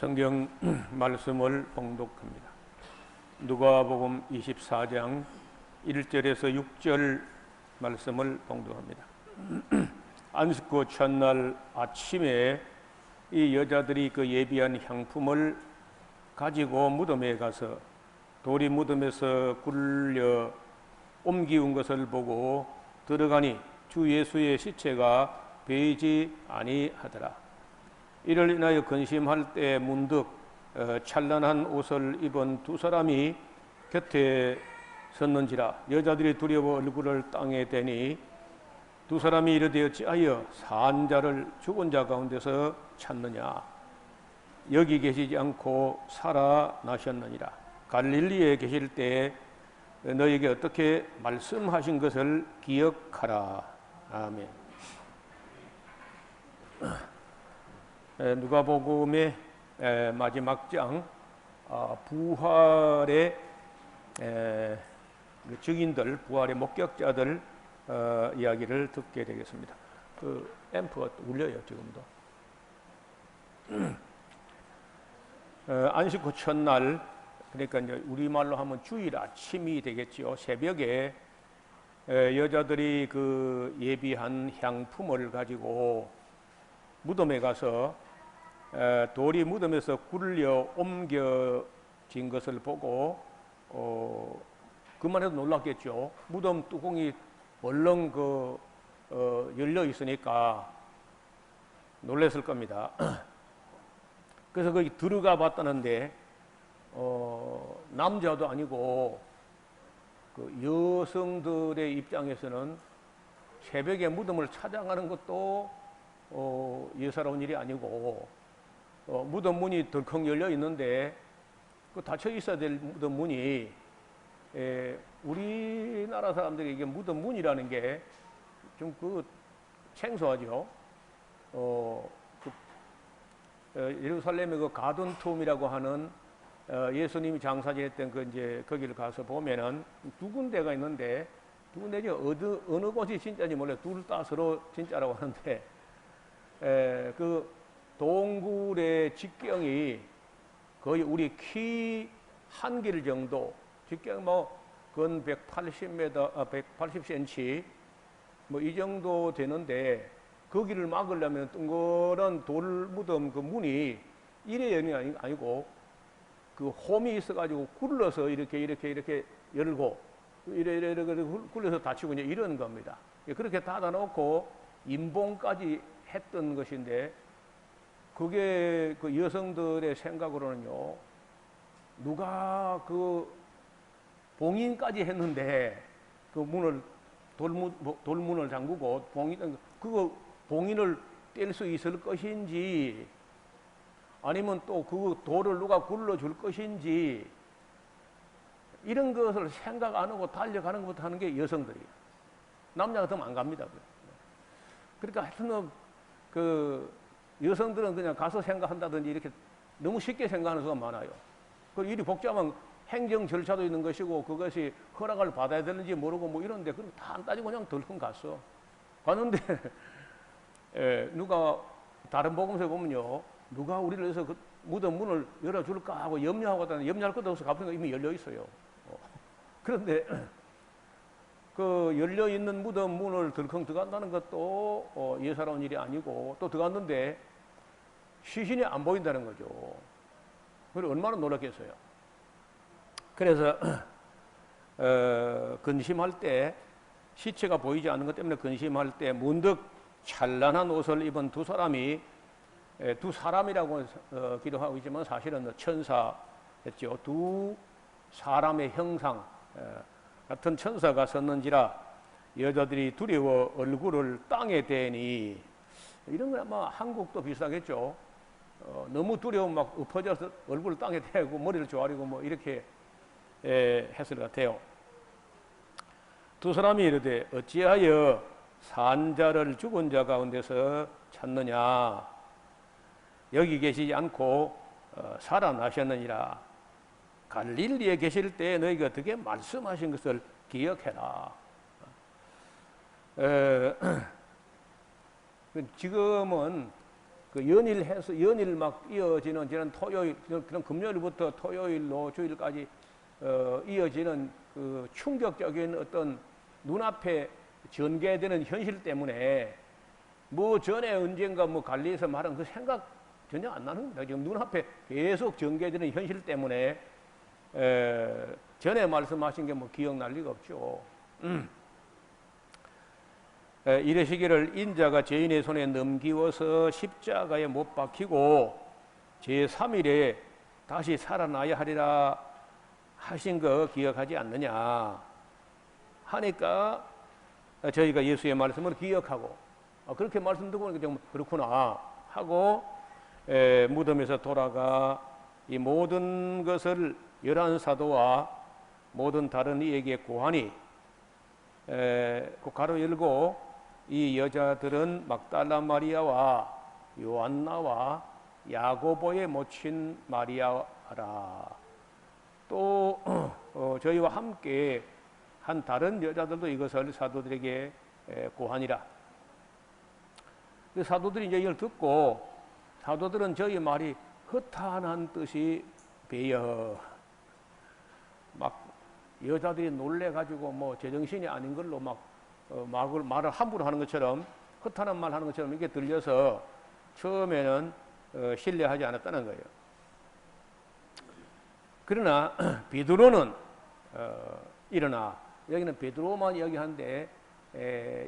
성경 말씀을 봉독합니다. 누가복음 24장 1절에서 6절 말씀을 봉독합니다. 안식구 첫날 아침에 이 여자들이 그 예비한 향품을 가지고 무덤에 가서 돌이 무덤에서 굴려 옮기운 것을 보고 들어가니 주 예수의 시체가 보이지 아니하더라. 이를 인하여 근심할 때 문득 찬란한 옷을 입은 두 사람이 곁에 섰는지라. 여자들이 두려워 얼굴을 땅에 대니 두 사람이 이르되 어찌하여 산 자를 죽은 자 가운데서 찾느냐. 여기 계시지 않고 살아나셨느니라. 갈릴리에 계실 때 너에게 어떻게 말씀하신 것을 기억하라. 아멘. 누가복음의 마지막 장 부활의 증인들, 부활의 목격자들 이야기를 듣게 되겠습니다. 그 앰프가 울려요 지금도. 안식 후 첫날, 그러니까 이제 우리말로 하면 주일 아침이 되겠지요. 새벽에 여자들이 그 예비한 향품을 가지고 무덤에 가서 돌이 무덤에서 굴려 옮겨진 것을 보고 그만 해도 놀랐겠죠. 무덤 뚜껑이 벌렁 열려 있으니까 놀랐을 겁니다. 그래서 거기 들어가 봤다는데 남자도 아니고 그 여성들의 입장에서는 새벽에 무덤을 찾아가는 것도 예사로운 일이 아니고 무덤 문이 덜컹 열려 있는데 그 닫혀 있어야 될 무덤 문이 우리나라 사람들이 이게 무덤 문이라는 게 좀 생소하죠. 예루살렘의 그 가든 툼이라고 하는 예수님이 장사 지냈던 거기를 가서 보면은 두 군데가 있는데 두 군데지 어느 곳이 진짜인지 몰라요. 둘 다 서로 진짜라고 하는데 그 동굴의 직경이 거의 우리 키 한 길 정도, 직경 근 180m, 180cm 이 정도 되는데 거기를 막으려면 둥그런 돌무덤 그 문이 이래 여는 아니고 그 홈이 있어가지고 굴러서 이렇게 열고 이래 굴려서 닫히고 이제 이런 겁니다. 그렇게 닫아놓고 임봉까지 했던 것인데 그게 그 여성들의 생각으로는요, 누가 그 봉인까지 했는데 그 문을 돌문을 잠그고 봉인을 뗄 수 있을 것인지 아니면 또 그 돌을 누가 굴러줄 것인지 이런 것을 생각 안 하고 달려가는 것부터 하는 게 여성들이에요. 남자 같으면 안 갑니다. 그러니까 하여튼 그 여성들은 그냥 가서 생각한다든지 이렇게 너무 쉽게 생각하는 수가 많아요. 그 일이 복잡한 행정 절차도 있는 것이고 그것이 허락을 받아야 되는지 모르고 이런데 그럼 다 안 따지고 그냥 덜컹 갔어. 갔는데 누가 다른 복음서에 보면요, 누가 우리를 위해서 그 무덤 문을 열어줄까 하고 염려하고 있다는 염려할 것도 없어. 가보니까 이미 열려 있어요. 그런데 그 열려 있는 무덤 문을 덜컹 들어간다는 것도 예사로운 일이 아니고 또 들어갔는데 시신이 안 보인다는 거죠. 그리고 얼마나 놀랐겠어요. 그래서 근심할 때, 시체가 보이지 않는 것 때문에 근심할 때 문득 찬란한 옷을 입은 두 사람이, 두 사람이라고 기도하고 있지만 사실은 천사였죠. 두 사람의 형상 같은 천사가 섰는지라. 여자들이 두려워 얼굴을 땅에 대니. 이런 건 아마 한국도 비슷하겠죠. 너무 두려움 막 엎어져서 얼굴을 땅에 대고 머리를 조아리고 이렇게 했을 것 같아요. 두 사람이 이르되 어찌하여 산 자를 죽은 자 가운데서 찾느냐. 여기 계시지 않고 살아나셨느니라. 갈릴리에 계실 때 너희가 어떻게 말씀하신 것을 기억해라. 지금은 그 연일 막 이어지는 저는 토요일, 그런 금요일부터 토요일로 주일까지 이어지는 그 충격적인 어떤 눈앞에 전개되는 현실 때문에 뭐 전에 언젠가 뭐 관리해서 말한 그 생각 전혀 안 나는 겁니다. 지금 눈앞에 계속 전개되는 현실 때문에 전에 말씀하신 게 뭐 기억날 리가 없죠. 이르시기를 인자가 죄인의 손에 넘기워서 십자가에 못 박히고 제3일에 다시 살아나야 하리라 하신 거 기억하지 않느냐 하니까 저희가 예수의 말씀을 기억하고 그렇게 말씀 듣고 보니까 좀 그렇구나 하고 무덤에서 돌아가 이 모든 것을 11사도와 모든 다른 이에게 고하니 그 가로 열고 이 여자들은 막달라 마리아와 요한나와 야고보의 모친 마리아라. 또 저희와 함께 한 다른 여자들도 이것을 사도들에게 고하니라. 그 사도들이 이제 이걸 듣고 사도들은 저희 말이 허탄한 뜻이 배어 막 여자들이 놀래가지고 뭐 제정신이 아닌 걸로 막 말을 함부로 하는 것처럼 허탄한 말 하는 것처럼 이게 들려서 처음에는 신뢰하지 않았다는 거예요. 그러나 베드로는 일어나 여기는 베드로만 이야기하는데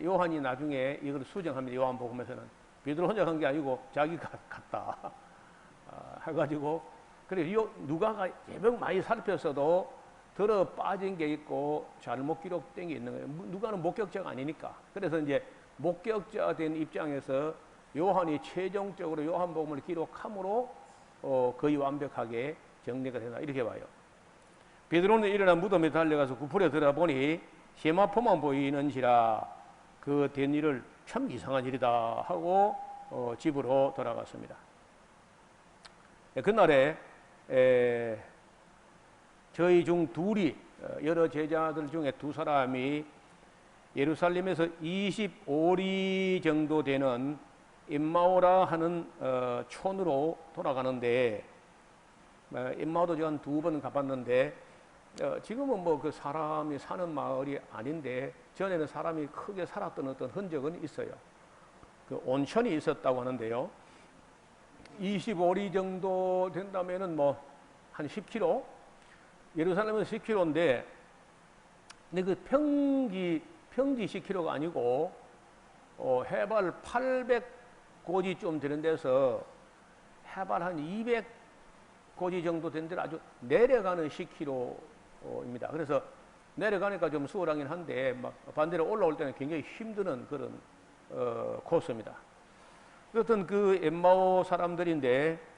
요한이 나중에 이걸 수정합니다. 요한복음에서는 베드로 혼자 한 게 아니고 자기가 갔다 해가지고 그래 누가가 제법 많이 살폈어도 들어 빠진 게 있고 잘못 기록된 게 있는 거예요. 누가는 목격자가 아니니까. 그래서 이제 목격자 된 입장에서 요한이 최종적으로 요한복음을 기록함으로 거의 완벽하게 정리가 된다 이렇게 봐요. 베드로는 일어나 무덤에 달려가서 구풀에 들어보니 세마포만 보이는지라 그 된 일을 참 이상한 일이다 하고 집으로 돌아갔습니다. 그날에 저희 중 둘이 여러 제자들 중에 두 사람이 예루살렘에서 25리 정도 되는 임마오라 하는 촌으로 돌아가는데 임마오도 제가 한 2번 가봤는데 지금은 뭐 그 사람이 사는 마을이 아닌데 전에는 사람이 크게 살았던 어떤 흔적은 있어요. 그 온천이 있었다고 하는데요. 25리 정도 된다면은 뭐 한 10km? 예루살렘은 10km인데 근데 그 평지 10km가 아니고 해발 800고지 좀 되는 데서 해발 한 200고지 정도 된 데를 아주 내려가는 10km입니다. 그래서 내려가니까 좀 수월하긴 한데 막 반대로 올라올 때는 굉장히 힘드는 그런 코스입니다. 어떤 그 엠마오 사람들인데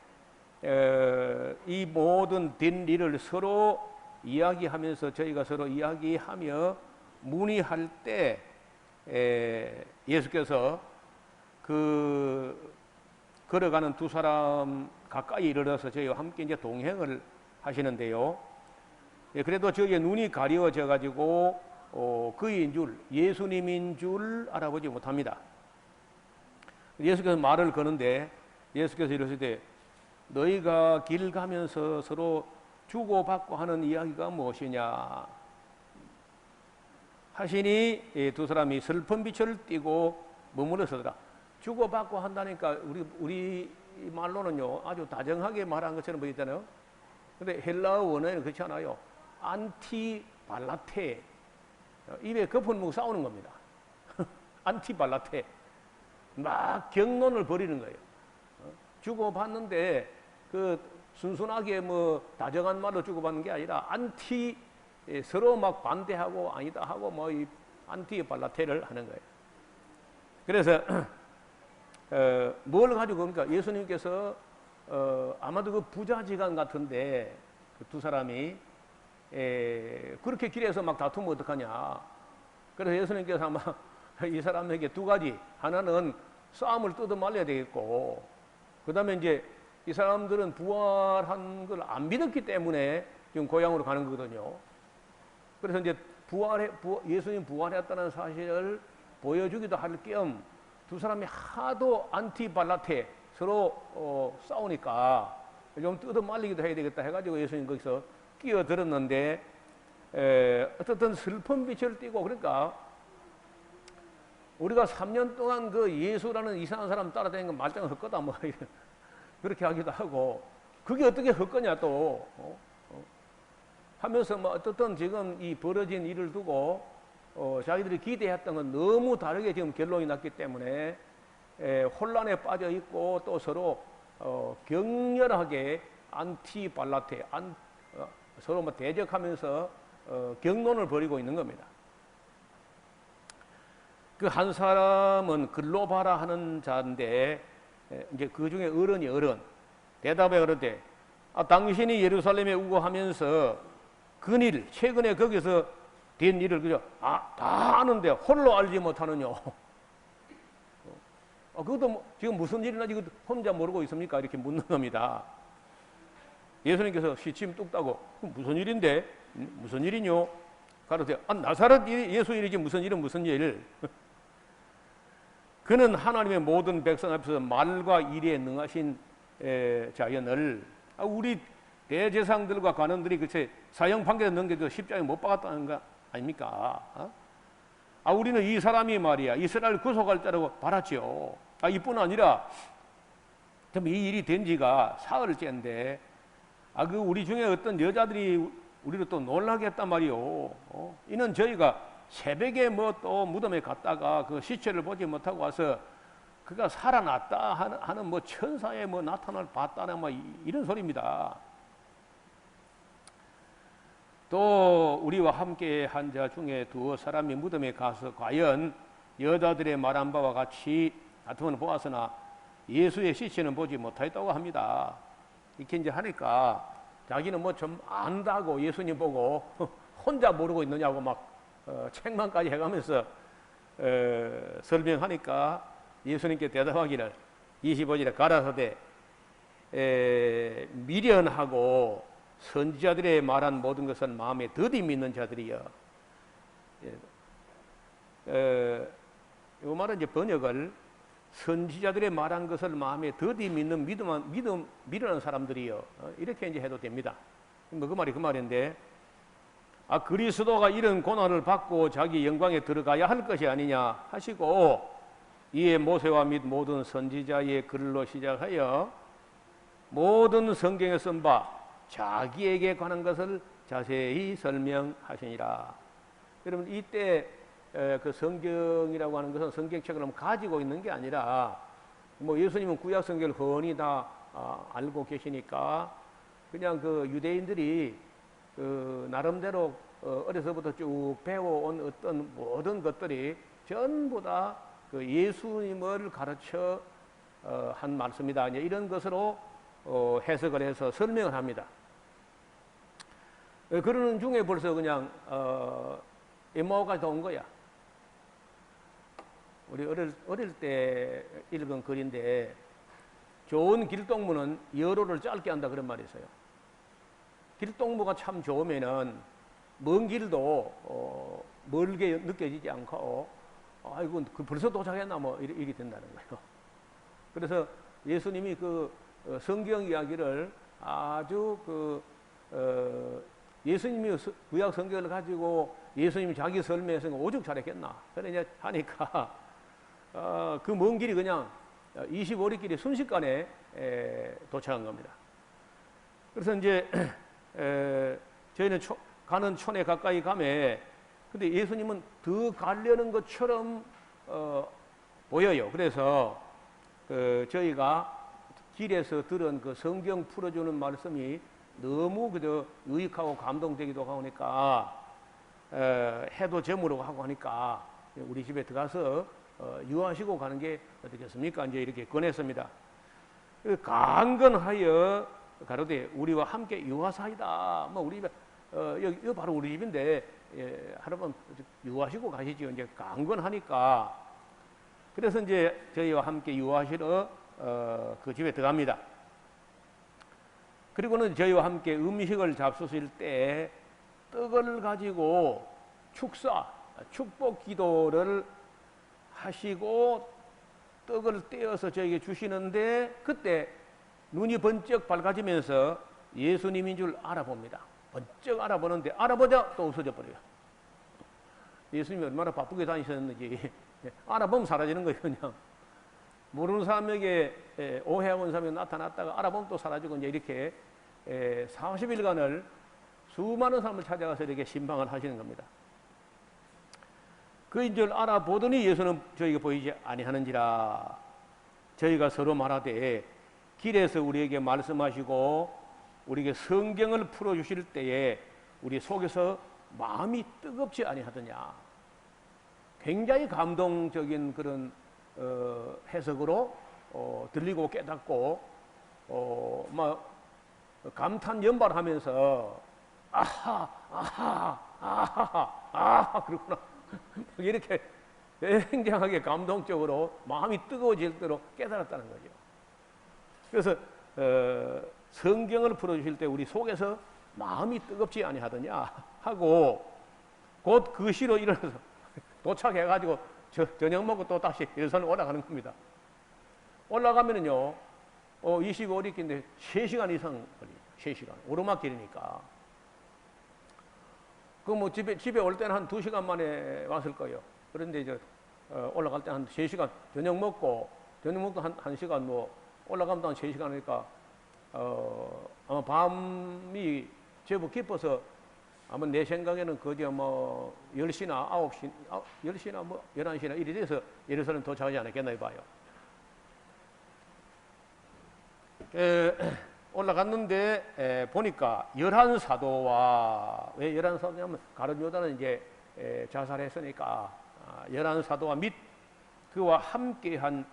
이 모든 된 일을 서로 이야기하면서 저희가 서로 이야기하며 문의할 때 예수께서 그 걸어가는 두 사람 가까이 이르러서 저희와 함께 이제 동행을 하시는데요. 그래도 저희의 눈이 가려워져 가지고 그인 줄 예수님인 줄 알아보지 못합니다. 예수께서 말을 거는데 예수께서 이러시되 너희가 길 가면서 서로 주고받고 하는 이야기가 무엇이냐 하시니 두 사람이 슬픈 빛을 띠고 머물러 서더라. 주고받고 한다니까 우리 말로는요 아주 다정하게 말한 것처럼 보이잖아요. 근데 헬라어 원어에는 그렇지 않아요. 안티발라테 입에 거품 먹고 싸우는 겁니다. 안티발라테 막 경론을 벌이는 거예요. 주고받는데 그 순순하게 뭐 다정한 말로 주고받는 게 아니라 안티 서로 막 반대하고 아니다 하고 뭐 이 안티발라테를 하는 거예요. 그래서 뭘 가지고 그러니까 예수님께서 아마도 그 부자지간 같은데 그 두 사람이 그렇게 길에서 막 다투면 어떡하냐. 그래서 예수님께서 아마 이 사람에게 두 가지 하나는 싸움을 뜯어 말려야 되겠고 그 다음에 이제 이 사람들은 부활한 걸 안 믿었기 때문에 지금 고향으로 가는 거거든요. 그래서 이제 예수님 부활했다는 사실을 보여주기도 할 겸 두 사람이 하도 안티발라테 서로 싸우니까 좀 뜯어 말리기도 해야 되겠다 해가지고 예수님 거기서 끼어들었는데 어떻든 슬픈 빛을 띠고 그러니까 우리가 3년 동안 그 예수라는 이상한 사람 따라다니는 건 말짱 헛거다 뭐 그렇게 하기도 하고 그게 어떻게 헛거냐 또 하면서 뭐 어떻든 지금 이 벌어진 일을 두고 자기들이 기대했던 건 너무 다르게 지금 결론이 났기 때문에 혼란에 빠져 있고 또 서로 격렬하게 안티발라테 서로 뭐 대적하면서 경론을 벌이고 있는 겁니다. 그 한 사람은 글로바라 하는 자인데 이제 그 중에 어른 대답에 그러되 당신이 예루살렘에 우거하면서 근일 최근에 거기서 된 일을 그죠? 다 아는데 홀로 알지 못하느뇨. 그것도 뭐 지금 무슨 일이나 지금 혼자 모르고 있습니까? 이렇게 묻는 겁니다. 예수님께서 시침 뚝 따고 무슨 일인데? 무슨 일이뇨? 가로되 나사렛 예수 일이지 무슨 일은 무슨 일? 그는 하나님의 모든 백성 앞에서 말과 일에 능하신 자연을 우리 대제사장들과 관원들이 그새 사형 판결에 넘겨서 십자가에 못 박았다는 거 아닙니까? 우리는 이 사람이 말이야 이스라엘 구속할 자라고 바랐죠. 이뿐 아니라 이 일이 된 지가 사흘째인데 그 우리 중에 어떤 여자들이 우리를 또 놀라게 했단 말이요. 이는 저희가 새벽에 뭐 또 무덤에 갔다가 그 시체를 보지 못하고 와서 그가 살아났다 하는 뭐 천사의 뭐 나타날 봤다는 뭐 이런 소리입니다. 또 우리와 함께 한 자 중에 두어 사람이 무덤에 가서 과연 여자들의 말한 바와 같이 같으면 보았으나 예수의 시체는 보지 못하였다고 합니다. 이렇게 이제 하니까 자기는 뭐 좀 안다고 예수님 보고 혼자 모르고 있느냐고 막 책망까지 해가면서 설명하니까 예수님께 대답하기를 25절에 가라사대 미련하고 선지자들의 말한 모든 것을 마음에 더디 믿는 자들이여. 이 말은 이제 번역을 선지자들의 말한 것을 마음에 더디 믿는 미련한 사람들이여 이렇게 이제 해도 됩니다. 뭐 그 말이 그 말인데 그리스도가 이런 고난을 받고 자기 영광에 들어가야 할 것이 아니냐 하시고 이에 모세와 및 모든 선지자의 글로 시작하여 모든 성경에 쓴 바 자기에게 관한 것을 자세히 설명하시니라. 여러분 이때 그 성경이라고 하는 것은 성경책을 가지고 있는 게 아니라 뭐 예수님은 구약 성경을 흔히 다 알고 계시니까 그냥 그 유대인들이 그 나름대로 어려서부터 쭉 배워온 어떤 모든 것들이 전부 다 그 예수님을 가르쳐 한 말씀이다. 이런 것으로 해석을 해서 설명을 합니다. 그러는 중에 벌써 그냥 에마오가 온 거야. 우리 어릴 때 읽은 글인데 좋은 길동무는 여로를 짧게 한다 그런 말이 있어요. 길동무가 참 좋으면은 먼 길도 멀게 느껴지지 않고 아이고 벌써 도착했나 뭐 이렇게 된다는 거예요. 그래서 예수님이 그 성경 이야기를 아주 예수님이 구약 성경을 가지고 예수님이 자기 설명에서 오죽 잘했겠나 그래 이제 하니까 그 먼 길이 그냥 25리 길이 순식간에 도착한 겁니다. 그래서 이제 저희는 가는 촌에 가까이 가면 근데 예수님은 더 가려는 것처럼 보여요. 그래서 저희가 길에서 들은 그 성경 풀어주는 말씀이 너무 그저 유익하고 감동되기도 하니까 해도 저물고 하고 하니까 우리 집에 들어가서 유하시고 가는 게 어떻겠습니까? 이제 이렇게 권했습니다. 강건하여 가로되 우리와 함께 유하사이다. 뭐 우리 여기 바로 우리 집인데 하루만 유하시고 가시죠. 이제 강건하니까 그래서 이제 저희와 함께 유하시러 그 집에 들어갑니다. 그리고는 저희와 함께 음식을 잡수실 때 떡을 가지고 축복 기도를 하시고 떡을 떼어서 저에게 주시는데 그때 눈이 번쩍 밝아지면서 예수님인 줄 알아봅니다. 번쩍 알아보는데 알아보자 또 없어져 버려요. 예수님이 얼마나 바쁘게 다니셨는지 알아보면 사라지는 거예요. 그냥 모르는 사람에게 오해하고 있는 사람이 나타났다가 알아보면 또 사라지고 이제 이렇게 40일간을 수많은 사람을 찾아가서 이렇게 신방을 하시는 겁니다. 그인 줄 알아보더니 예수는 저희가 보이지 아니하는지라. 저희가 서로 말하되 길에서 우리에게 말씀하시고 우리에게 성경을 풀어주실 때에 우리 속에서 마음이 뜨겁지 아니하더냐. 굉장히 감동적인 그런 해석으로 들리고 깨닫고 막 감탄 연발하면서 아하 아하 아하 아하 그러구나 이렇게 굉장하게 감동적으로 마음이 뜨거워질 대로 깨달았다는 거죠. 그래서 성경을 풀어주실 때 우리 속에서 마음이 뜨겁지 아니하더냐 하고 곧 그 시로 일어나서 도착해가지고 저녁 먹고 또 다시 예루살렘 올라가는 겁니다. 올라가면은요 25리길인데 3시간 이상 걸려요. 3시간 오르막길이니까. 그 뭐 집에 올 때는 한 2시간 만에 왔을 거예요. 그런데 이제 올라갈 때 한 3시간 저녁 먹고 한 1시간 뭐 올라가면 또 한 3시간이니까 아마 밤이 제법 깊어서 아마 내 생각에는 거기 뭐 10시나 9시, 10시나 뭐 11시나 이리 돼서 예루살렘 도착하지 않았겠나 봐요. 올라갔는데 보니까 11사도와 왜 11사도냐면 가룟 요단은 이제 자살했으니까 11사도와 및 그와 함께한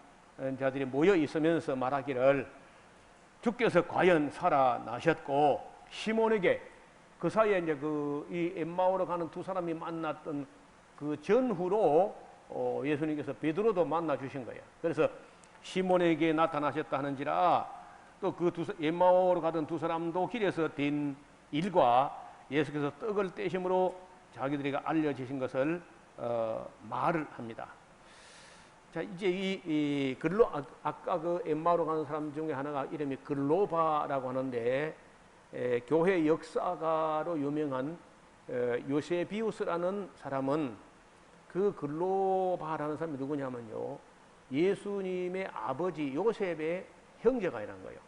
자들이 모여 있으면서 말하기를 주께서 과연 살아나셨고 시몬에게 그 사이에 이제 이 엠마오로 가는 두 사람이 만났던 그 전후로 예수님께서 베드로도 만나 주신 거예요. 그래서 시몬에게 나타나셨다 하는지라 또 그 엠마오로 가던 두 사람도 길에서 된 일과 예수께서 떡을 떼심으로 자기들에게 알려주신 것을 말을 합니다. 자, 이제 이 아까 그 엠마오로 가는 사람 중에 하나가 이름이 글로바라고 하는데 교회 역사가로 유명한 요세비우스라는 사람은 그 글로바라는 사람이 누구냐면요 예수님의 아버지 요셉의 형제가이라는 거예요.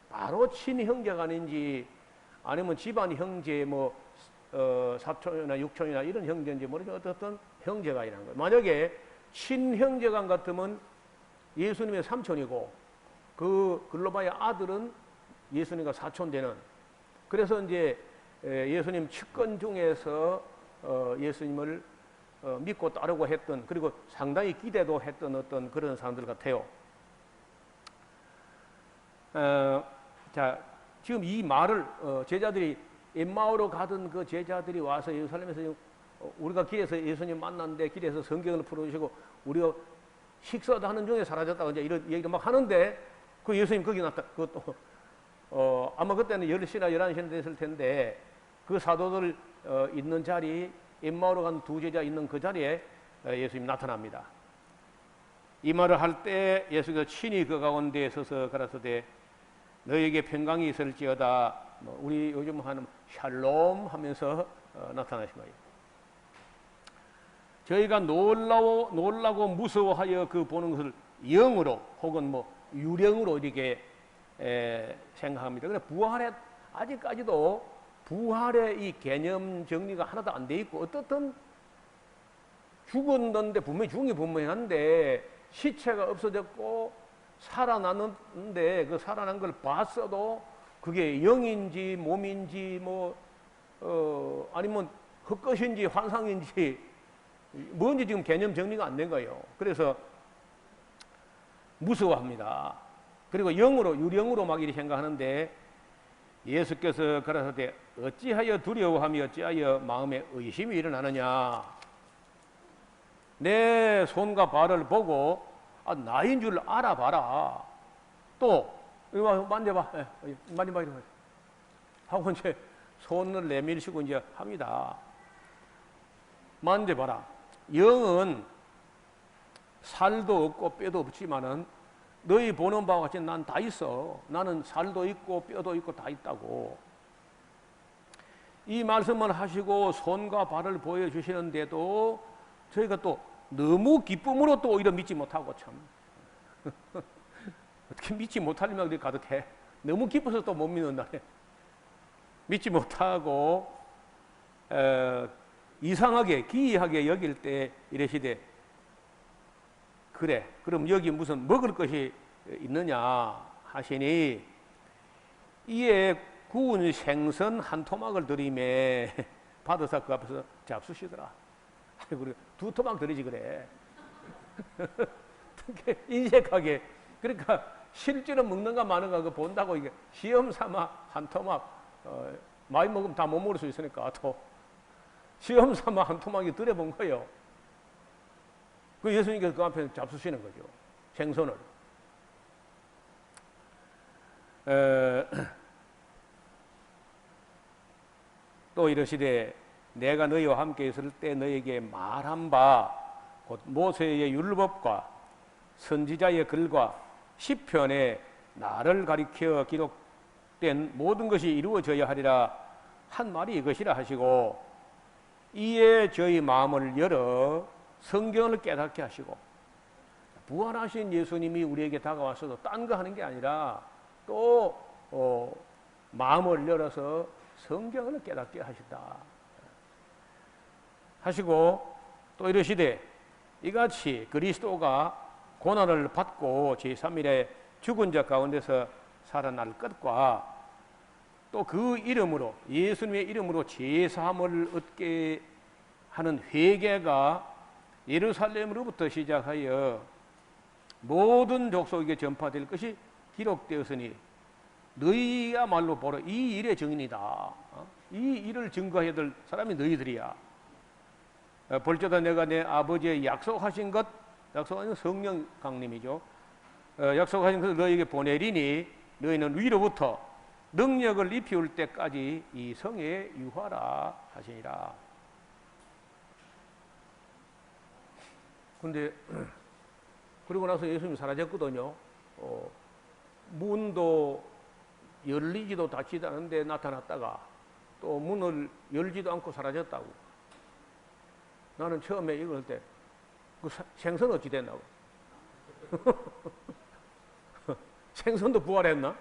바로 친형제가 아닌지 아니면 집안 형제 뭐 사촌이나 육촌이나 이런 형제인지 모르지만 어떻든 형제가이라는 거예요. 만약에 친형제간 같으면 예수님의 삼촌이고 그 글로바의 아들은 예수님과 사촌 되는. 그래서 이제 예수님 측근 중에서 예수님을 믿고 따르고 했던 그리고 상당히 기대도 했던 어떤 그런 사람들 같아요. 자, 지금 이 말을 제자들이 엠마오로 가던 그 제자들이 와서 예루살렘에서 우리가 길에서 예수님 만났는데 길에서 성경을 풀어주시고 우리가 식사도 하는 중에 사라졌다고 이제 이런 얘기를 막 하는데 그 예수님 거기 나타 그것도 아마 그때는 10시나 11시나 됐을 텐데 그 사도들 있는 자리 엠마오로 간 두 제자 있는 그 자리에 예수님 나타납니다. 이 말을 할 때 예수께서 친히 그 가운데에 서서 가라사대 너에게 평강이 있을지어다. 우리 요즘 하는 샬롬 하면서 나타나신 거예요. 저희가 놀라고 무서워하여 그 보는 것을 영으로 혹은 뭐 유령으로 이렇게 생각합니다. 그런데 부활에 아직까지도 부활의 이 개념 정리가 하나도 안 돼 있고 어떻든 죽었는데 분명히 죽은 게 분명한데 시체가 없어졌고 살아났는데 그 살아난 걸 봤어도 그게 영인지 몸인지 뭐 아니면 헛것인지 환상인지 뭔지 지금 개념 정리가 안 된 거예요. 그래서 무서워합니다. 그리고 영으로 유령으로 막 이렇게 생각하는데 예수께서 가라사대 어찌하여 두려워하며 어찌하여 마음에 의심이 일어나느냐. 내 손과 발을 보고 나인 줄 알아봐라. 또 이거 만져봐. 만져봐 이러고 하고 이제 손을 내밀시고 이제 합니다. 만져봐라. 영은 살도 없고 뼈도 없지만은 너희 보는 바와 같이 난 다 있어. 나는 살도 있고 뼈도 있고 다 있다고. 이 말씀을 하시고 손과 발을 보여주시는데도 저희가 또 너무 기쁨으로 또 오히려 믿지 못하고 참 어떻게 믿지 못할 일만 가득해. 너무 기뻐서 또 못 믿는다네. 믿지 못하고 이상하게 기이하게 여길 때 이러시되 그래 그럼 여기 무슨 먹을 것이 있느냐 하시니 이에 구운 생선 한 토막을 드리매 받아서 그 앞에서 잡수시더라. 그리고 두 토막 드리지 그래. 어떻게 인색하게. 그러니까 실제로 먹는가 마는가 그 본다고 이게 시험 삼아 한 토막 많이 먹으면 다 못 먹을 수 있으니까 또 시험 삼아 한 토막이 드려본 거예요. 그 예수님께서 그 앞에 잡수시는 거죠. 생선을. 또 이르시되 내가 너희와 함께 있을 때 너희에게 말한 바 곧 모세의 율법과 선지자의 글과 시편에 나를 가리켜 기록된 모든 것이 이루어져야 하리라 한 말이 이것이라 하시고 이에 저희 마음을 열어 성경을 깨닫게 하시고 부활하신 예수님이 우리에게 다가와서도 딴 거 하는 게 아니라 또 마음을 열어서 성경을 깨닫게 하신다 하시고 또 이러시되 이같이 그리스도가 고난을 받고 제3일에 죽은 자 가운데서 살아날 것과 또 그 이름으로 예수님의 이름으로 제사함을 얻게 하는 회개가 예루살렘으로부터 시작하여 모든 족속에게 전파될 것이 기록되었으니 너희야말로 바로 이 일의 증인이다. 이 일을 증거해야 될 사람이 너희들이야. 볼지어다 내가 내 아버지의 약속하신 것, 약속하신 성령 강림이죠. 약속하신 것을 너희에게 보내리니 너희는 위로부터 능력을 입히올 때까지 이 성에 유하라 하시니라. 근데 그리고 나서 예수님이 사라졌거든요. 문도 열리지도 닫히지도 않은데 나타났다가 또 문을 열지도 않고 사라졌다고. 나는 처음에 이걸 때 그 생선 어찌 됐나고. 생선도 부활했나?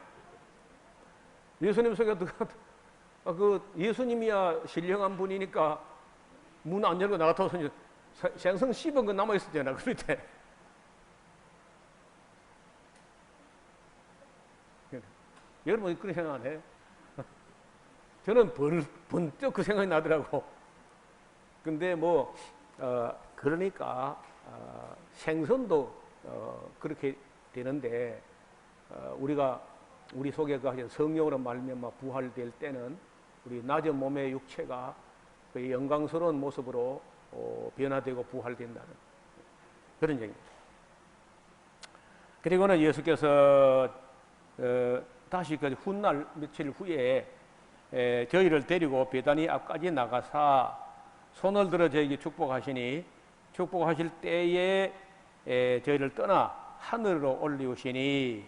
예수님 속에 그 예수님이야 신령한 분이니까 문 안 열고 나갔다고 생선 씹은 거 남아있었잖아 그 밑에. 여러분 그런 생각 안 해? 저는 번쩍 그 생각이 나더라고. 근데 뭐 그러니까 생선도 그렇게 되는데 우리 속에 그 성령으로 말미암아 부활될 때는 우리 낮은 몸의 육체가 그 영광스러운 모습으로 변화되고 부활된다는 그런 얘기입니다. 그리고는 예수께서 다시 그 훗날 며칠 후에 저희를 데리고 베다니 앞까지 나가사 손을 들어 저에게 축복하시니 축복하실 때에 저희를 떠나 하늘로 올리우시니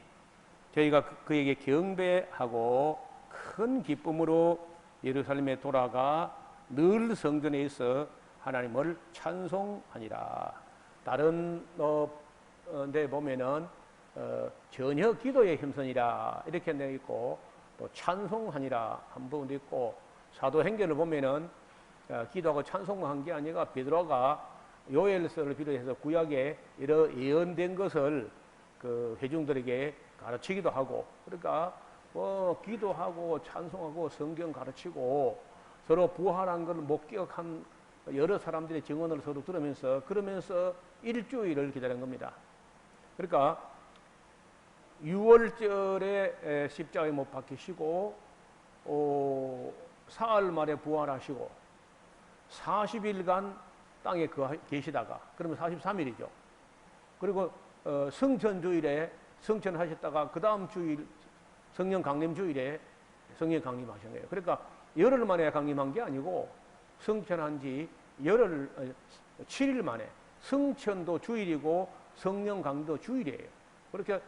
저희가 그에게 경배하고 큰 기쁨으로 예루살렘에 돌아가 늘 성전에 있어 하나님을 찬송하니라. 다른 데 보면은 전혀 기도에 힘쓰니라 이렇게 되어 있고 또 찬송하니라 한 부분도 있고 사도행전을 보면은 기도하고 찬송만 한 게 아니라 베드로가 요엘서를 비롯해서 구약에 이런 예언된 것을 그 회중들에게 가르치기도 하고 그러니까 기도하고 찬송하고 성경 가르치고 서로 부활한 걸 목격한 여러 사람들의 증언을 서로 들으면서 그러면서 일주일을 기다린 겁니다. 그러니까 6월절에 십자가에 못 박히시고 사흘 만에 부활하시고 40일간 땅에 계시다가 그러면 43일이죠. 그리고 성천주일에 성천하셨다가 그 다음 주일 성령 강림 주일에 성령 강림하신 거예요. 그러니까 열흘 만에 강림한 게 아니고 성천한 지 7일 만에 성천도 주일이고 성령 강도 주일이에요. 그렇게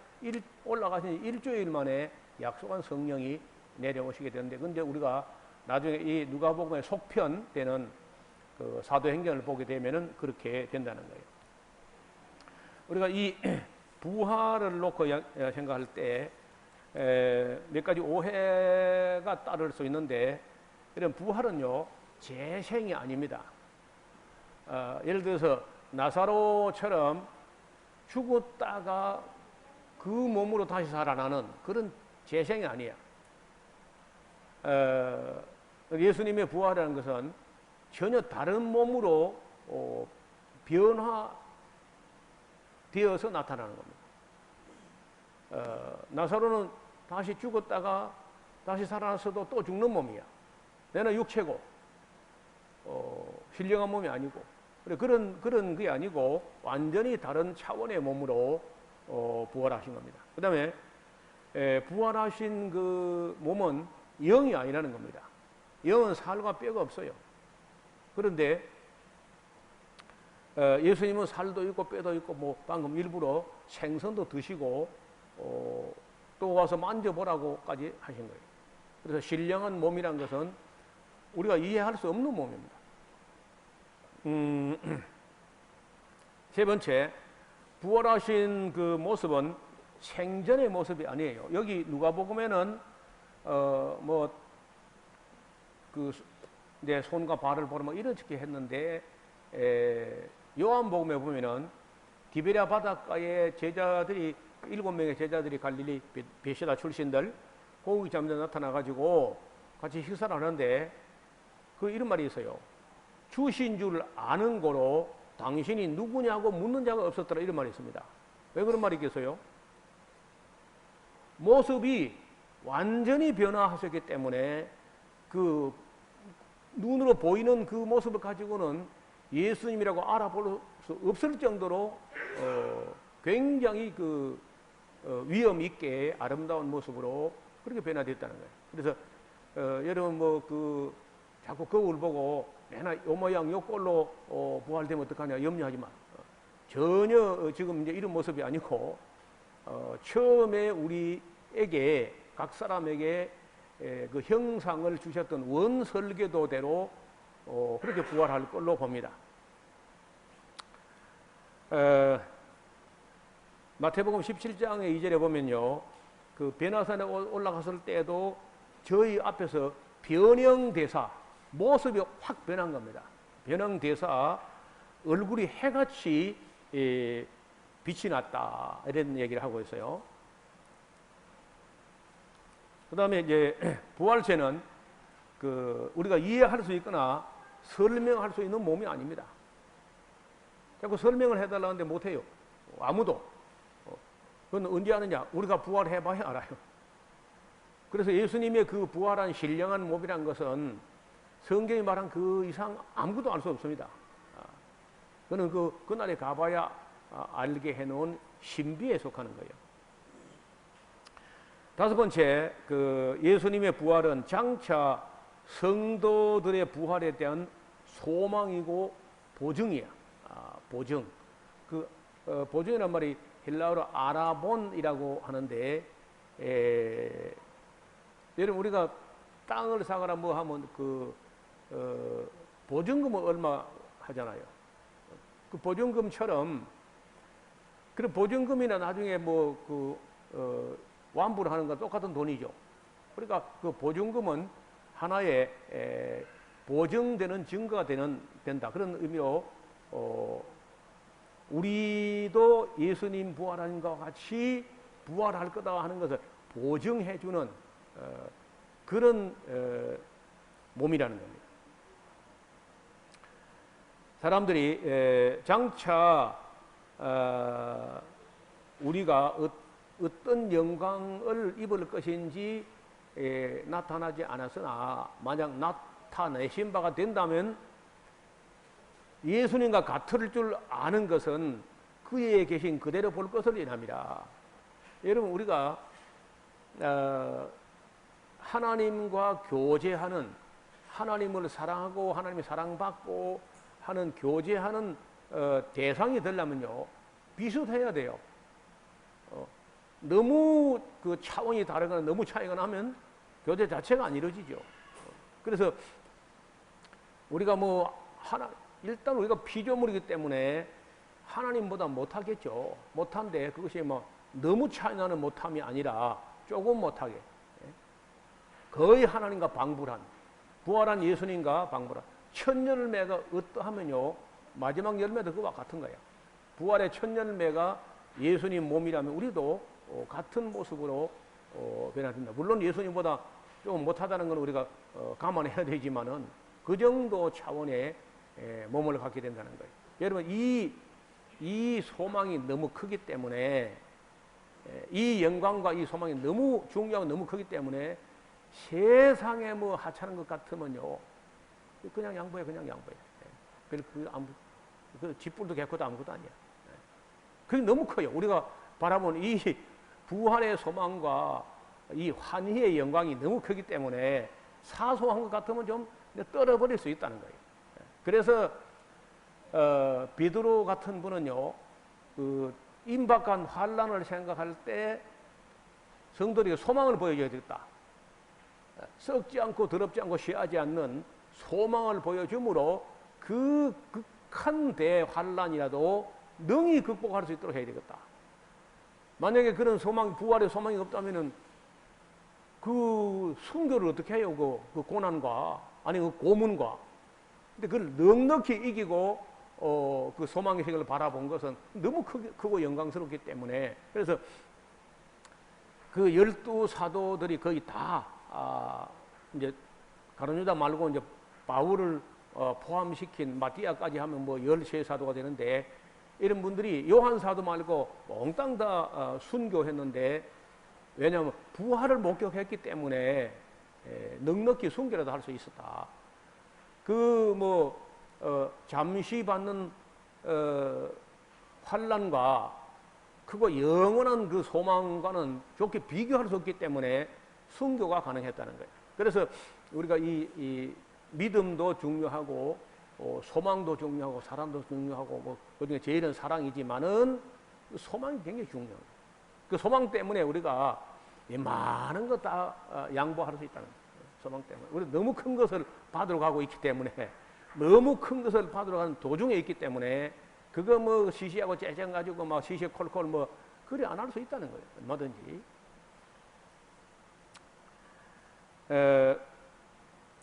올라가신 일주일 만에 약속한 성령이 내려오시게 되는데, 근데 우리가 나중에 이 누가복음의 속편 때는 그 사도행전을 보게 되면은 그렇게 된다는 거예요. 우리가 이 부활을 놓고 생각할 때 몇 가지 오해가 따를 수 있는데, 이런 부활은요 재생이 아닙니다. 예를 들어서 나사로처럼 죽었다가 그 몸으로 다시 살아나는 그런 재생이 아니야. 예수님의 부활이라는 것은 전혀 다른 몸으로 변화되어서 나타나는 겁니다. 나사로는 다시 죽었다가 다시 살아났어도 또 죽는 몸이야. 내는 육체고 신령한 몸이 아니고, 그런 게 아니고 완전히 다른 차원의 몸으로 부활하신 겁니다. 그 다음에 부활하신 그 몸은 영이 아니라는 겁니다. 영은 살과 뼈가 없어요. 그런데 예수님은 살도 있고 뼈도 있고, 뭐 방금 일부러 생선도 드시고 또 와서 만져보라고까지 하신 거예요. 그래서 신령한 몸이란 것은 우리가 이해할 수 없는 몸입니다. 세 번째, 부활하신 그 모습은 생전의 모습이 아니에요. 여기 누가복음에는 내 손과 발을 보라 뭐 이렇게 했는데, 요한복음에 보면은 디베랴 바닷가에 제자들이 7명의 제자들이 갈릴리 베시다 출신들 거기 잠깐 나타나 가지고 같이 식사를 하는데 그 이런 말이 있어요. 주신 줄 아는 거로 당신이 누구냐고 묻는 자가 없었더라, 이런 말이 있습니다. 왜 그런 말이 있겠어요? 모습이 완전히 변화하셨기 때문에 그 눈으로 보이는 그 모습을 가지고는 예수님이라고 알아볼 수 없을 정도로 굉장히 위험 있게 아름다운 모습으로 그렇게 변화됐다는 거예요. 그래서 여러분 자꾸 거울 보고 맨날 요 모양 요 꼴로 부활되면 어떡하냐 염려하지 마. 전혀 지금 이제 이런 모습이 아니고 처음에 우리에게 각 사람에게 그 형상을 주셨던 원설계도대로 그렇게 부활할 걸로 봅니다. 마태복음 17장의 2절에 보면요, 그 변화산에 올라갔을 때도 저희 앞에서 변형대사, 모습이 확 변한 겁니다. 변형대사, 얼굴이 해같이 빛이 났다, 이런 얘기를 하고 있어요. 그 다음에 이제 부활체는 우리가 이해할 수 있거나 설명할 수 있는 몸이 아닙니다. 자꾸 설명을 해달라는데 못해요. 아무도. 그건 언제 하느냐? 우리가 부활해봐야 알아요. 그래서 예수님의 그 부활한 신령한 몸이란 것은 성경이 말한 그 이상 아무것도 알 수 없습니다. 그는 그날에 가봐야 알게 해놓은 신비에 속하는 거예요. 다섯 번째, 예수님의 부활은 장차 성도들의 부활에 대한 소망이고 보증이야. 보증. 보증이란 말이 헬라어로 아라본이라고 하는데, 여러분 우리가 땅을 사거나 뭐 하면 보증금은 얼마 하잖아요. 그 보증금처럼, 그런 보증금이나 나중에 완부를 하는 건 똑같은 돈이죠. 그러니까 그 보증금은 하나의 보증되는 증거가 된다. 그런 의미로 우리도 예수님 부활한 것과 같이 부활할 거다 하는 것을 보증해주는 그런 몸이라는 겁니다. 사람들이 장차 우리가 어떤 영광을 입을 것인지 나타나지 않았으나, 만약 나타내신 바가 된다면 예수님과 같을 줄 아는 것은 그에 계신 그대로 볼 것을 인합니다. 여러분 우리가 하나님과 교제하는, 하나님을 사랑하고 하나님의 사랑받고 하는 교제하는 대상이 되려면요, 비슷해야 돼요. 너무 그 차원이 다르거나 너무 차이가 나면 교제 자체가 안 이루어지죠. 그래서 우리가 일단 우리가 피조물이기 때문에 하나님보다 못하겠죠. 못한데 그것이 너무 차이 나는 못함이 아니라 조금 못하게, 거의 하나님과 방불한, 부활한 예수님과 방불한 천열매가 어떠하면요 마지막 열매도 그와 같은 거예요. 부활의 천열매가 예수님 몸이라면 우리도 같은 모습으로 변해야 된다. 물론 예수님보다 좀 못하다는 건 우리가 감안해야 되지만은 그 정도 차원의 몸을 갖게 된다는 거예요. 여러분 이 소망이 너무 크기 때문에, 이 영광과 이 소망이 너무 중요하고 너무 크기 때문에 세상에 하찮은 것 같으면요 그냥 양보해. 그 짓불도 개코도 아무것도 아니야. 그게 너무 커요. 우리가 바라보는 이 부활의 소망과 이 환희의 영광이 너무 크기 때문에 사소한 것 같으면 좀 떨어버릴 수 있다는 거예요. 그래서 베드로 같은 분은요, 그 임박한 환란을 생각할 때 성도들에게 소망을 보여줘야 되겠다. 썩지 않고 더럽지 않고 쉬하지 않는 소망을 보여주므로 그 극한 대환란이라도 능히 극복할 수 있도록 해야 되겠다. 만약에 그런 소망, 부활의 소망이 없다면은 그 순교를 어떻게 해요? 그 고난과, 아니 그 고문과. 근데 그걸 넉넉히 이기고 그 소망의 세계를 바라본 것은 너무 크고 영광스럽기 때문에, 그래서 그 12사도들이 거의 다 이제 가룟 유다 말고 이제 바울을 포함시킨 마띠아까지 하면 13사도가 되는데, 이런 분들이 요한 사도 말고 몽땅 다 순교했는데, 왜냐하면 부활을 목격했기 때문에 넉넉히 순교라도 할 수 있었다. 잠시 받는 환난과 그거 영원한 그 소망과는 좋게 비교할 수 없기 때문에 순교가 가능했다는 거예요. 그래서 우리가 이 믿음도 중요하고 소망도 중요하고 사랑도 중요하고 그중에 제일은 사랑이지만은 소망이 굉장히 중요해요. 그 소망 때문에 우리가 많은 것 다 양보할 수 있다는 거예요. 소망 때문에 우리 너무 큰 것을 받으러 가고 있기 때문에, 너무 큰 것을 받으러 가는 도중에 있기 때문에 그거 시시하고 째쟁 가지고 시시콜콜 그리 안 할 수 있다는 거예요. 얼마든지.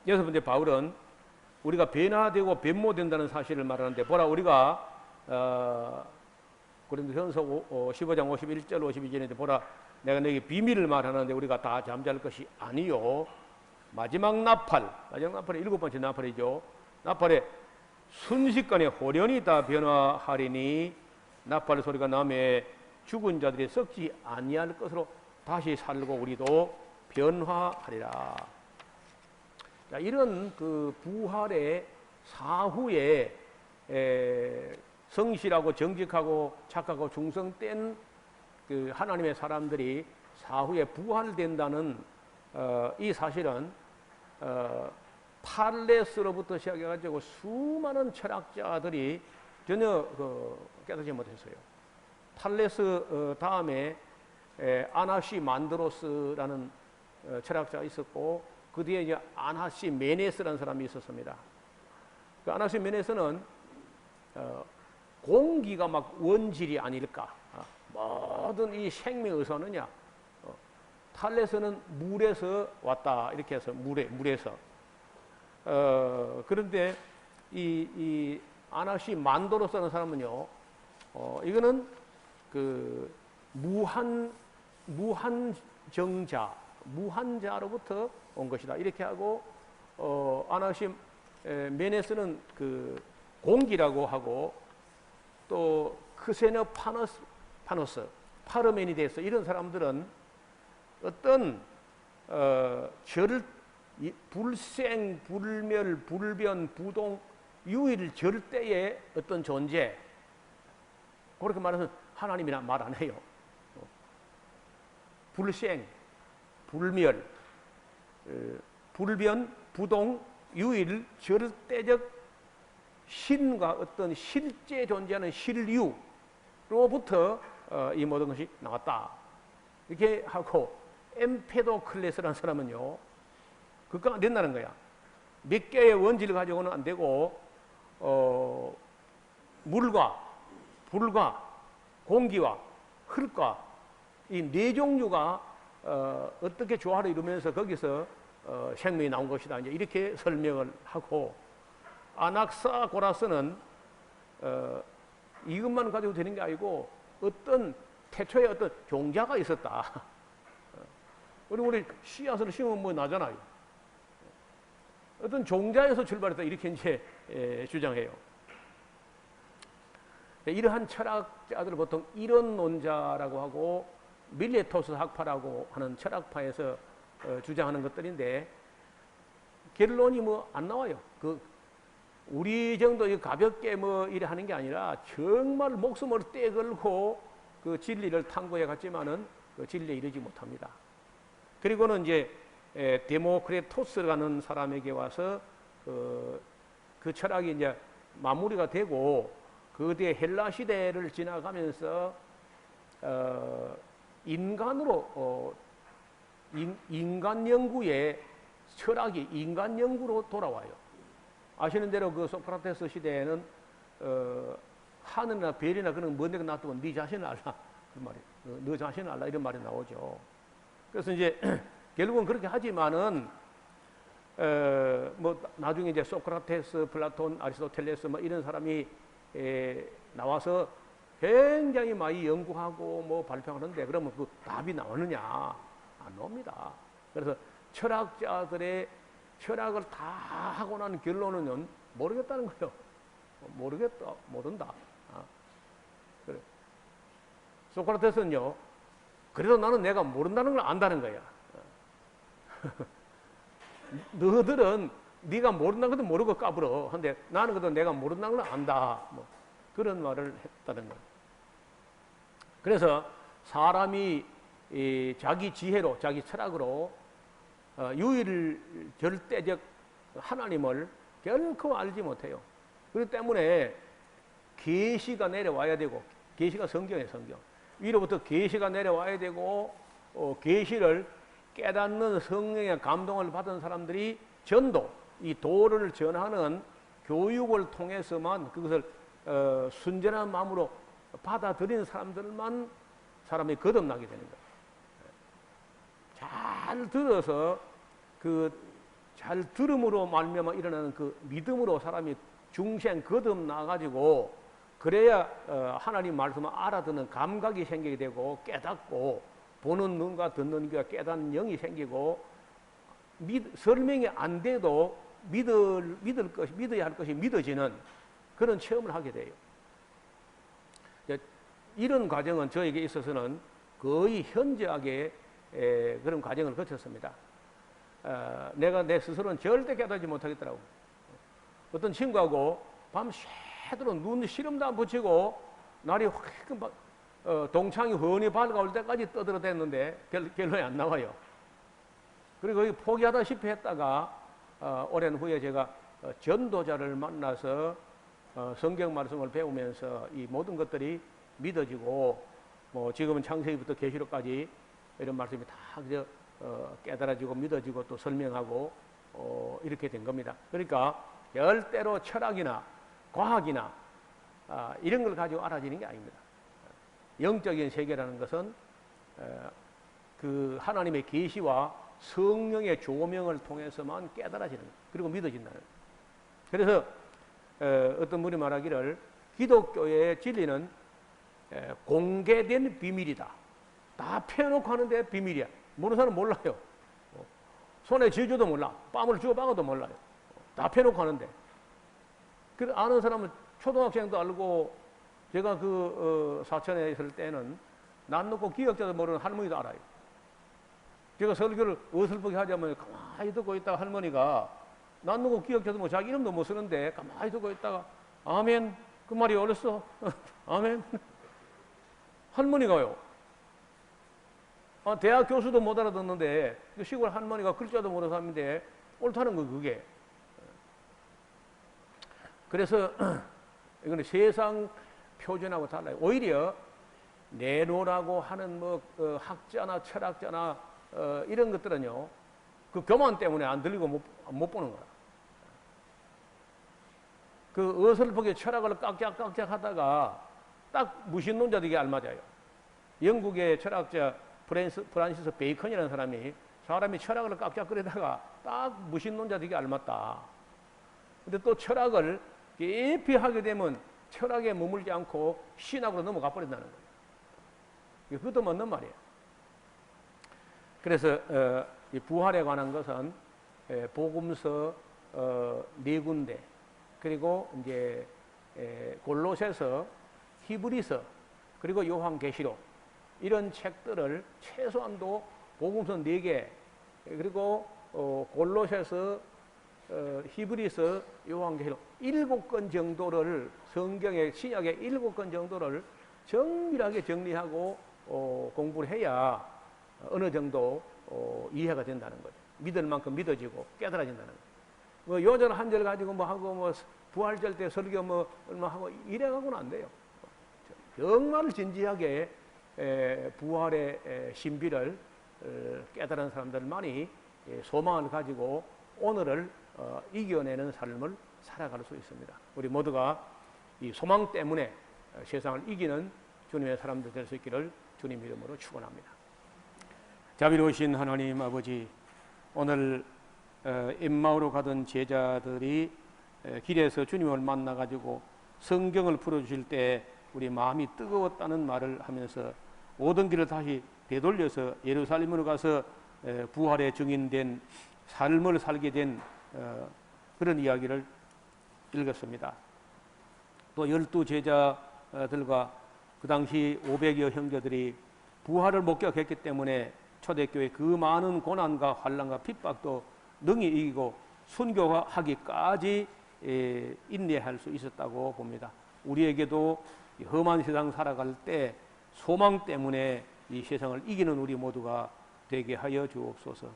여섯 번째, 바울은 우리가 변화되고 변모된다는 사실을 말하는데, 보라, 우리가 고린도전서 15장 51절 52절인데, 보라, 내가 너에게 비밀을 말하는데 우리가 다 잠잘 것이 아니요, 마지막 나팔이 7번째 나팔이죠. 나팔에 순식간에 호련히 다 변화하리니 나팔 소리가 나매 죽은 자들이 썩지 아니할 것으로 다시 살고 우리도 변화하리라. 자, 이런 그 부활의 사후에 성실하고 정직하고 착하고 충성된 그 하나님의 사람들이 사후에 부활된다는 이 사실은 탈레스로부터 시작해가지고 수많은 철학자들이 전혀 깨닫지 못했어요. 탈레스 다음에 아나시만드로스라는 철학자가 있었고, 그 뒤에 이제 아나시메네스라는 사람이 있었습니다. 그 아나시메네스는 공기가 막 원질이 아닐까, 모든 이 생명의 어서느냐, 탈레스는 물에서 왔다 이렇게 해서 물에서. 그런데 이 아나시만드로스라는 사람은요, 이거는 그 무한자로부터 온 것이다 이렇게 하고, 아나시메네스는 그 공기라고 하고, 또 크세노파노스, 파르메니데스 이런 사람들은 어떤 불생, 불멸, 불변, 부동, 유일, 절대의 어떤 존재, 그렇게 말해서 하나님이나 말 안 해요. 불생, 불멸, 불변, 부동, 유일, 절대적 신과 어떤 실제 존재하는 신류, 로부터 이 모든 것이 나왔다. 이렇게 하고 엠페도클레스라는 사람은요, 그거 안 된다는 거야. 몇 개의 원질을 가지고는 안 되고 물과 불과 공기와 흙과 이 네 종류가 어떻게 조화를 이루면서 거기서 생명이 나온 것이다. 이제 이렇게 설명을 하고, 아낙사고라스는 이것만 가지고 되는 게 아니고 어떤 태초에 어떤 종자가 있었다. 우리 씨앗을 심으면 뭐 나잖아요. 어떤 종자에서 출발했다. 이렇게 이제 주장해요. 이러한 철학자들을 보통 이론론자라고 하고 밀레토스 학파라고 하는 철학파에서 주장하는 것들인데, 결론이 뭐 안 나와요. 우리 정도 가볍게 뭐 이래 하는 게 아니라 정말 목숨을 떼걸고 그 진리를 탐구해 갔지만은 그 진리에 이르지 못합니다. 그리고는 이제 데모크리토스라는 사람에게 와서 그 철학이 이제 마무리가 되고, 그 뒤에 헬라 시대를 지나가면서 인간 연구의 철학이 인간 연구로 돌아와요. 아시는 대로 그 소크라테스 시대에는 하늘이나 별이나 그런 먼 데가 놔두면 네 자신을 알라, 그 말이, 너 자신을 알라, 이런 말이 나오죠. 그래서 이제 결국은 그렇게 하지만은 뭐 나중에 이제 소크라테스, 플라톤, 아리스토텔레스 뭐 이런 사람이 나와서 굉장히 많이 연구하고 뭐 발표하는데, 그러면 그 답이 나오느냐? 안 나옵니다. 그래서 철학자들의 철학을 다 하고 난 결론은 모르겠다는 거예요. 모르겠다, 모른다. 그래. 소크라테스는요, 그래도 나는 내가 모른다는 걸 안다는 거야. 너희들은 네가 모른다는 것도 모르고 까불어. 근데 나는 그래도 내가 모른다는 걸 안다. 뭐 그런 말을 했다는 거예요. 그래서 사람이 자기 지혜로, 자기 철학으로 절대적 하나님을 결코 알지 못해요. 그렇기 때문에 계시가 내려와야 되고, 계시가 성경이에요, 성경. 위로부터 계시가 내려와야 되고, 계시를 깨닫는 성령의 감동을 받은 사람들이 전도, 이 도를 전하는 교육을 통해서만 그것을 순전한 마음으로 받아들이는 사람들만 사람이 거듭나게 되는 거예요. 잘 들어서 잘 들음으로 말미암아 일어나는 그 믿음으로 사람이 중생 거듭나 가지고, 그래야 하나님 말씀을 알아듣는 감각이 생기게 되고, 깨닫고 보는 눈과 듣는 귀가 깨닫는 영이 생기고, 설명이 안 돼도 믿어야 할 것이 믿어지는 그런 체험을 하게 돼요. 이런 과정은 저에게 있어서는 거의 현저하게 그런 과정을 거쳤습니다. 내가 내 스스로는 절대 깨닫지 못하겠더라고. 어떤 친구하고 밤새도록 눈 시름도 안 붙이고 날이 확 동창이 훤히 밝아올 때까지 떠들어댔는데 결론이 안 나와요. 그리고 거의 포기하다시피 했다가 오랜 후에 제가 전도자를 만나서 성경 말씀을 배우면서 이 모든 것들이 믿어지고, 뭐 지금은 창세기부터 계시록까지 이런 말씀이 다 깨달아지고 믿어지고 또 설명하고 이렇게 된 겁니다. 그러니까 절대로 철학이나 과학이나 이런 걸 가지고 알아지는 게 아닙니다. 영적인 세계라는 것은 그 하나님의 계시와 성령의 조명을 통해서만 깨달아지는 거예요. 그리고 믿어진다는 거예요. 그래서 어떤 분이 말하기를, 기독교의 진리는 공개된 비밀이다. 다 펴놓고 하는데 비밀이야. 모르는 사람은 몰라요. 손에 쥐어줘도 몰라. 뺨을 주워 박아도 몰라요. 다 펴놓고 하는데. 그 아는 사람은 초등학생도 알고, 제가 사천에 있을 때는 난 놓고 기억자도 모르는 할머니도 알아요. 제가 설교를 어설프게 하자면 가만히 듣고 있다가 할머니가 난 놓고 기억자도 뭐 자기 이름도 못 쓰는데 가만히 듣고 있다가 아멘, 그 말이 옳았어. 아멘. 할머니가요. 대학 교수도 못 알아듣는데 시골 할머니가 글자도 모르는 사람인데 옳다는 거 그게. 그래서 이거는 세상 표준하고 달라요. 오히려 내노라고 하는 학자나 철학자나 이런 것들은요, 그 교만 때문에 안 들리고 못 보는 거야. 그 어설프게 철학을 깍짝깍짝 하다가 딱 무신론자들에게 알맞아요. 영국의 철학자 프란시스 베이컨이라는 사람이 철학을 깍짝거리다가 딱 무신론자들에게 알맞다. 근데 또 철학을 깊이 하게 되면 철학에 머물지 않고 신학으로 넘어가 버린다는 거예요. 그것도 맞는 말이에요. 그래서 이 부활에 관한 것은 복음서 4군데, 그리고 이제 골로새서, 히브리서, 그리고 요한계시록, 이런 책들을 최소한도 복음서 4개, 그리고 골로새서, 히브리서, 요한계시록 7권 정도를, 성경의 신약의 7권 정도를 정밀하게 정리하고 공부를 해야 어느 정도 이해가 된다는 거죠. 믿을 만큼 믿어지고 깨달아진다는 거죠. 요전 한 절 가지고 하고 부활절 때 설교 얼마 하고 이래가고는 안 돼요. 정말 진지하게 부활의 신비를 깨달은 사람들만이 소망을 가지고 오늘을 이겨내는 삶을 살아갈 수 있습니다. 우리 모두가 이 소망 때문에 세상을 이기는 주님의 사람들 될 수 있기를 주님 이름으로 축원합니다. 자비로우신 하나님 아버지, 오늘 엠마오로 가던 제자들이 길에서 주님을 만나가지고 성경을 풀어주실 때 우리 마음이 뜨거웠다는 말을 하면서 모든 길을 다시 되돌려서 예루살렘으로 가서 부활의 증인된 삶을 살게 된 그런 이야기를 읽었습니다. 또 12제자들과 그 당시 500여 형제들이 부활을 목격했기 때문에 초대교회 그 많은 고난과 환난과 핍박도 능히 이기고 순교하기까지 인내할 수 있었다고 봅니다. 우리에게도 험한 세상 살아갈 때 소망 때문에 이 세상을 이기는 우리 모두가 되게 하여 주옵소서.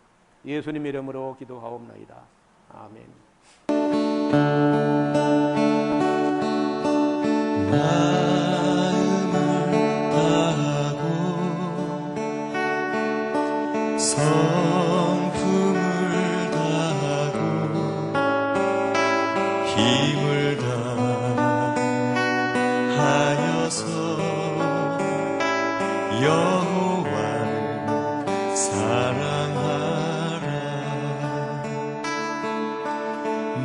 예수님 이름으로 기도하옵나이다. 아멘. 마음을 다하고 성품을 다하고 힘을 다하여서 여호와를 사랑하라.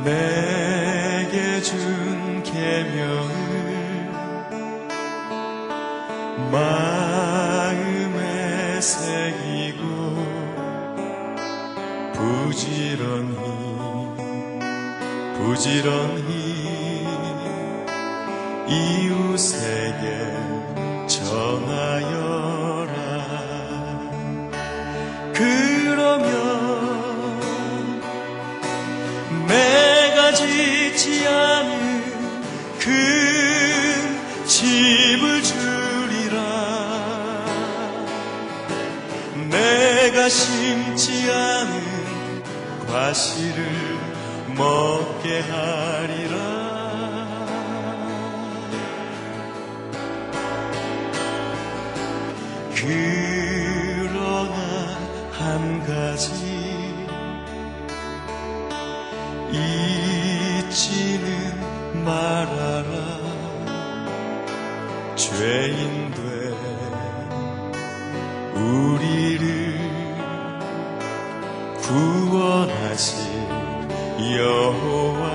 내게 준 계명을 마음에 새기고 부지런히 이웃에게 전하여라. 그러면 내가 짓지 않은 큰 집을 주리라. 내가 심지 않은 과실을 먹게 하리라. 그러나 한 가지 잊지는 말아라. 죄인된 우리를 구원하신 여호와